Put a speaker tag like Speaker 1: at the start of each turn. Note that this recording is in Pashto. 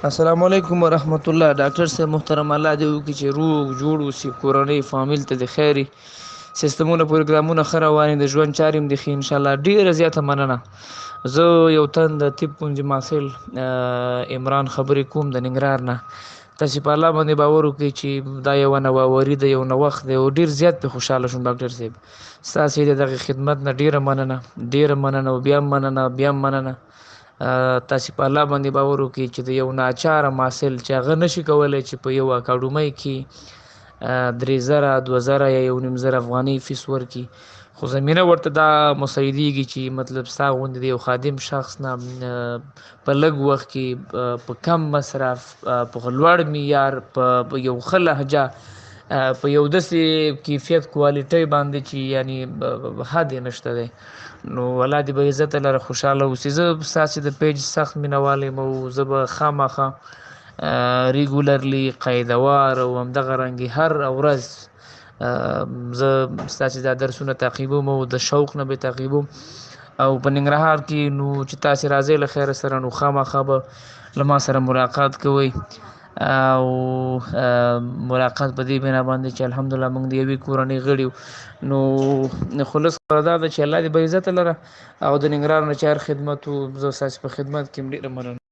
Speaker 1: السلام علیکم ورحمت الله. ډاکټر صاحب محترم، الله دې وکړي چې روغ جوړ اوسي، کورنۍ فامیل ته د خیري سیستمونه پروګرامونه ښه روان دي، د ژوند چارې هم دي ښې انشاءالله. ډېره زیاته مننه. زه یو تن د طب پونج محصل عمران خبرې کوم د ننګرهار نه. تاسې په الله باندې باور وکړئ چې دا یوه نوآوري ده، یو نوښت دی او ډېر زیات پرې خوشحاله شوم. ډاکټر صاحب ستاسې د دغې خدمت نه ډېره مننه، ډېره مننه او بیا هم مننه، بیا هم مننه. تاسې په الله باندې باور وکړئ چې د یو ناچاره محصل چې هغه نشي کولی چې په یو اکاډمۍ کې 3000 2000 یا 1500 افغانۍ فیس ورکړي، خو زمینه ورته دا مساعدېږي چې مطلب ستا غوندې د یو خادم شخص نه په لږ وخت کې په کم مصرف، په لوړ معیار، په یو ښه لهجه، په یو داسې کیفیت کوالټۍ باندې چې یعنی حد یې نشته دی. نو الله دې به عزت لره خوشحاله اوسي. زه ستاسې د پیج سخت مینوال یم او زه به خامخا ریګولرلی قاعدهوار او همدغه رنګې هر ورځ زه ستاسې دا درسونه تعقیبوم او د شوق نه به تعقیبوم. او په ننګرهار کې نو چې تاسې راځئ له خیره سره، نو خامخا به له ما سره ملاقات کوئ او ملاقات په دې بنا باندې چې الحمدلله موږ د یوې کورنۍ غړي یو. نو خلص خبره دا ده چې الله دې به عزت لره او د ننګرهار نه چې هر خدمت و زه ستاسې په خدمت کې یم. ډېره مننه.